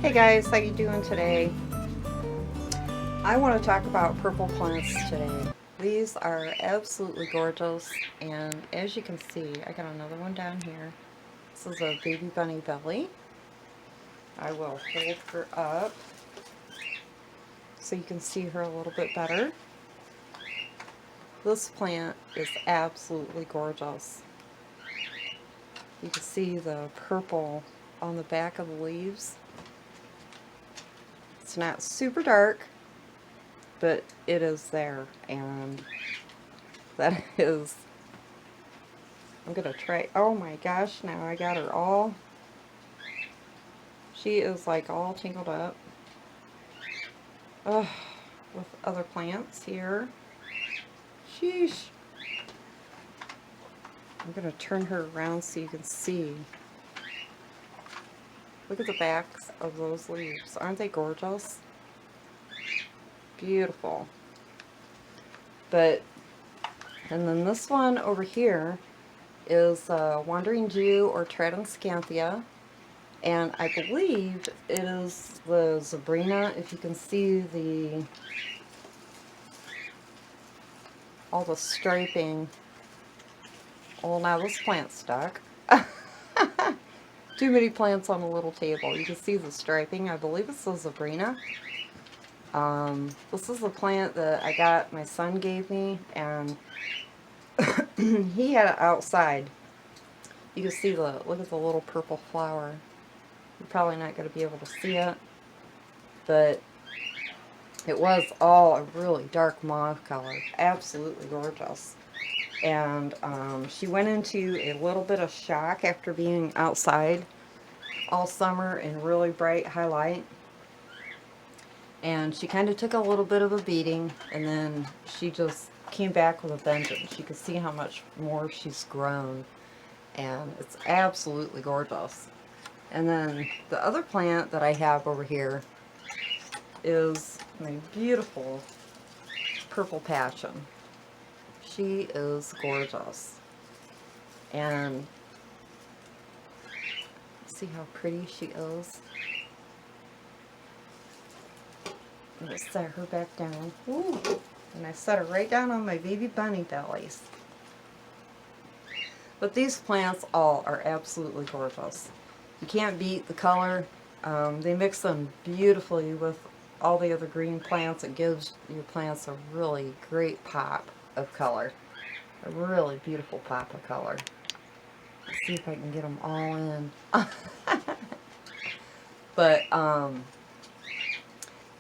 Hey guys, how you doing today? I want to talk about purple plants today. These are absolutely gorgeous, and as you can see, I got another one down here. This is a baby bunny belly. I will hold her up so you can see her a little bit better. This plant is absolutely gorgeous. You can see the purple on the back of the leaves. It's not super dark, but it is there, and that is, I'm gonna try, oh my gosh, now I got her all, she is like all tangled up with other plants here. Sheesh. I'm gonna turn her around so you can see. Look at the backs of those leaves. Aren't they gorgeous? Beautiful. But, and then this one over here is Wandering Jew or Tradescanthia, and I believe it is the Zabrina. If you can see all the striping. Oh, now this plant's stuck. Too many plants on a little table. You can see the striping. I believe it's the Zabrina. This is a plant that I got, my son gave me, and he had it outside. You can see look at the little purple flower. You're probably not going to be able to see it, but it was all a really dark mauve color. Absolutely gorgeous. And she went into a little bit of shock after being outside all summer in really bright highlight. And she kind of took a little bit of a beating, and then she just came back with a vengeance. You can see how much more she's grown, and it's absolutely gorgeous. And then the other plant that I have over here is my beautiful purple passion. She is gorgeous. And see how pretty she is? I'm going to set her back down. Ooh. And I set her right down on my baby bunny bellies. But these plants all are absolutely gorgeous. You can't beat the color. They mix them beautifully with all the other green plants. It gives your plants a really great pop of color. A really beautiful pop of color. Let's see if I can get them all in. But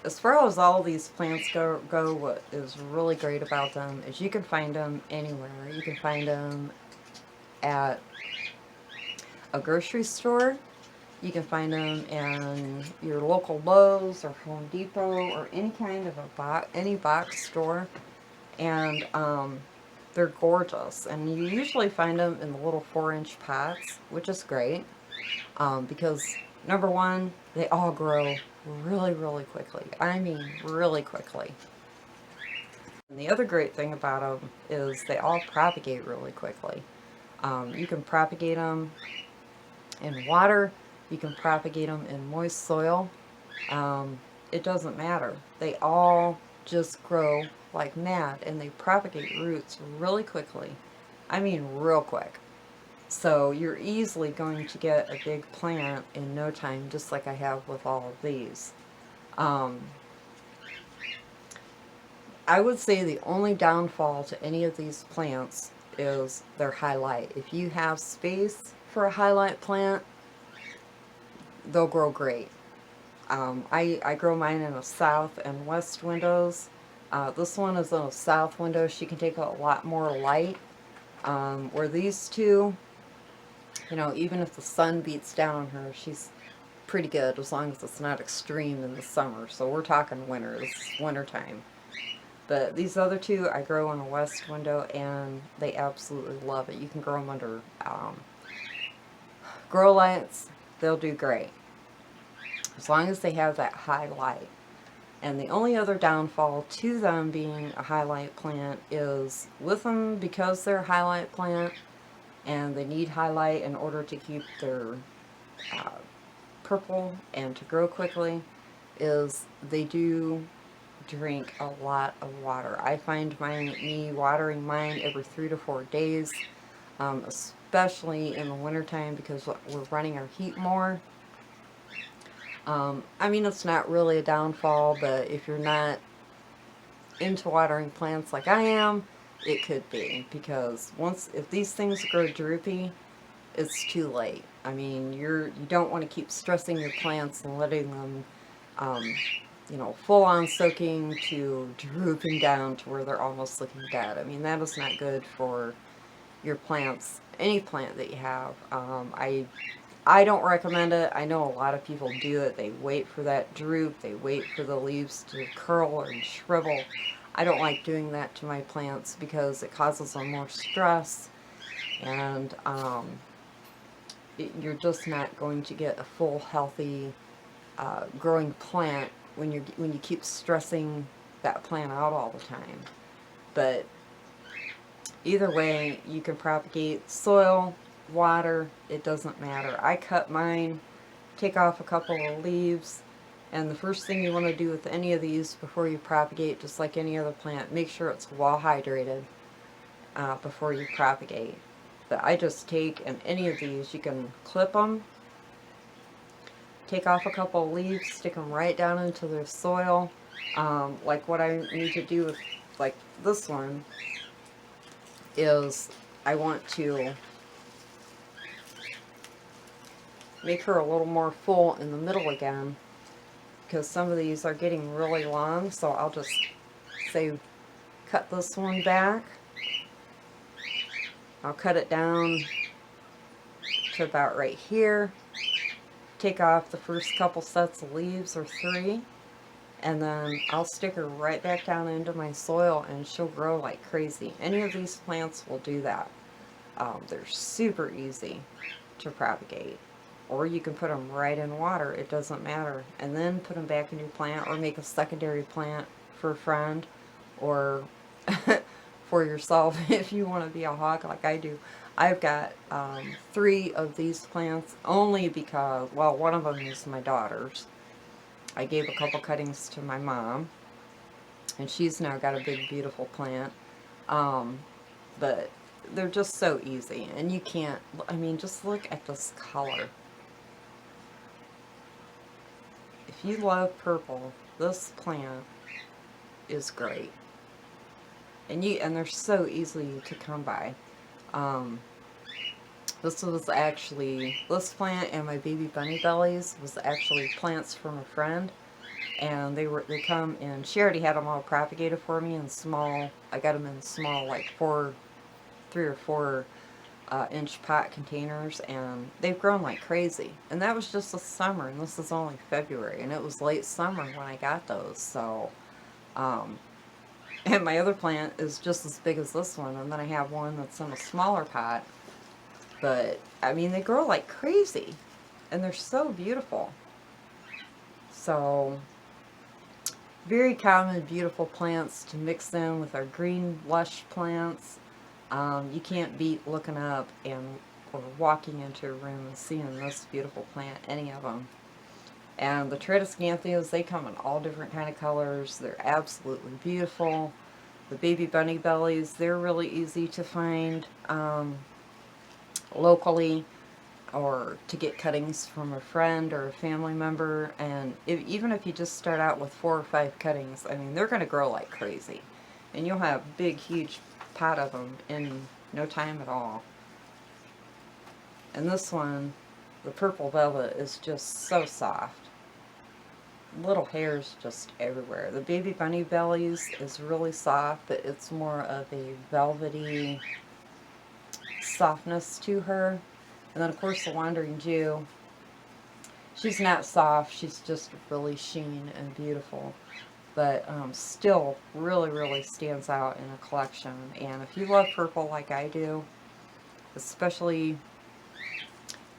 as far as all these plants go, what is really great about them is you can find them anywhere. You can find them at a grocery store. You can find them in your local Lowe's or Home Depot or any kind of any box store, and they're gorgeous. And you usually find them in the little 4-inch pots, which is great because number one, they all grow really quickly. I mean, really quickly. And the other great thing about them is they all propagate really quickly. You can propagate them in water. You can propagate them in moist soil. It doesn't matter. They all just grow like mad, and they propagate roots really quickly. I mean, real quick. So you're easily going to get a big plant in no time, just like I have with all of these. I would say the only downfall to any of these plants is their highlight. If you have space for a highlight plant, they'll grow great. I grow mine in a south and west windows. This one is in a south window. She can take a lot more light. Where these two, you know, even if the sun beats down on her, she's pretty good as long as it's not extreme in the summer. So we're talking winter. This is winter time. But these other two I grow in a west window, and they absolutely love it. You can grow them under grow lights. They'll do great as long as they have that high light. And the only other downfall to them being a highlight plant is with them, because they're a highlight plant and they need highlight in order to keep their purple and to grow quickly is they do drink a lot of water. I find me watering mine every 3 to 4 days, especially in the wintertime because we're running our heat more. I mean, it's not really a downfall, but if you're not into watering plants like I am, it could be, because if these things grow droopy, it's too late. I mean, you don't want to keep stressing your plants and letting them, um, full on soaking to drooping down to where they're almost looking dead. I mean, that is not good for your plants, any plant that you have. I don't recommend it. I know a lot of people do it. They wait for that droop. They wait for the leaves to curl and shrivel. I don't like doing that to my plants because it causes them more stress, and you're just not going to get a full, healthy, growing plant when you keep stressing that plant out all the time. But either way, you can propagate soil, water, it doesn't matter. I cut mine, take off a couple of leaves, and the first thing you want to do with any of these before you propagate, just like any other plant, make sure it's well hydrated before you propagate. But I just take, and any of these, you can clip them, take off a couple of leaves, stick them right down into their soil. Like what I need to do with like this one is I want to make her a little more full in the middle again, because some of these are getting really long, so I'll just say cut this one back. I'll cut it down to about right here, take off the first couple sets of leaves or 3, and then I'll stick her right back down into my soil and she'll grow like crazy. Any of these plants will do that. They're super easy to propagate. Or you can put them right in water, it doesn't matter. And then put them back in your plant, or make a secondary plant for a friend, or for yourself if you want to be a hog like I do. I've got 3 of these plants only because, well, one of them is my daughter's. I gave a couple cuttings to my mom, and she's now got a big, beautiful plant. But they're just so easy, and you can't, I mean, just look at this color. If you love purple, this plant is great. And they're so easy to come by. This plant and my baby bunny bellies was actually plants from a friend, and they come in. She already had them all propagated for me in small. I got them in small, like 3 or 4 inch pot containers, and they've grown like crazy. And that was just this summer, and this is only February, and it was late summer when I got those. So, and my other plant is just as big as this one, and then I have one that's in a smaller pot. But I mean, they grow like crazy, and they're so beautiful. So, very common, beautiful plants to mix in with our green, lush plants. You can't beat looking up or walking into a room and seeing this beautiful plant, any of them. And the Tradescantias, they come in all different kind of colors. They're absolutely beautiful. The baby bunny bellies, they're really easy to find locally, or to get cuttings from a friend or a family member. And even if you just start out with 4 or 5 cuttings, I mean, they're going to grow like crazy. And you'll have a big, huge pot of them in no time at all. And this one, the purple velvet, is just so soft. Little hairs just everywhere. The baby bunny bellies is really soft, but it's more of a velvety softness to her. And then of course the Wandering Jew, she's not soft, she's just really sheen and beautiful, but still really, really stands out in a collection. And if you love purple like I do, especially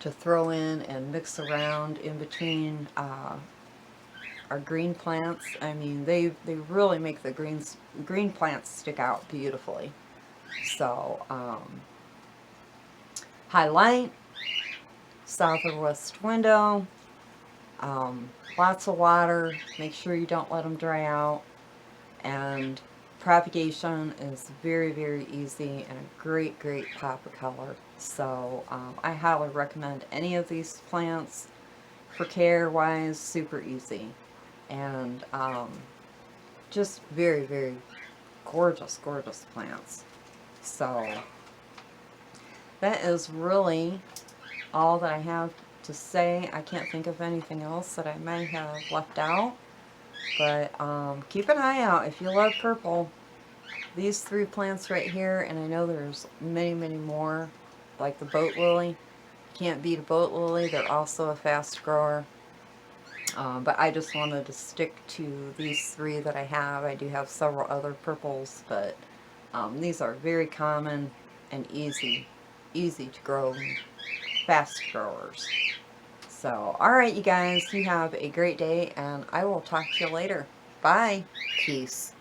to throw in and mix around in between our green plants, I mean, they really make the green plants stick out beautifully. So high light, south or west window, Lots of water. Make sure you don't let them dry out. And propagation is very, very easy and a great, great pop of color. So I highly recommend any of these plants. For care wise, super easy. And just very, very gorgeous, gorgeous plants. So that is really all that I have to say. I can't think of anything else that I may have left out. But keep an eye out if you love purple. These 3 plants right here, and I know there's many, many more, like the boat lily. Can't beat a boat lily. They're also a fast grower. But I just wanted to stick to these 3 that I have. I do have several other purples, but these are very common and easy to grow, fast growers. So, alright you guys, you have a great day, and I will talk to you later. Bye. Peace.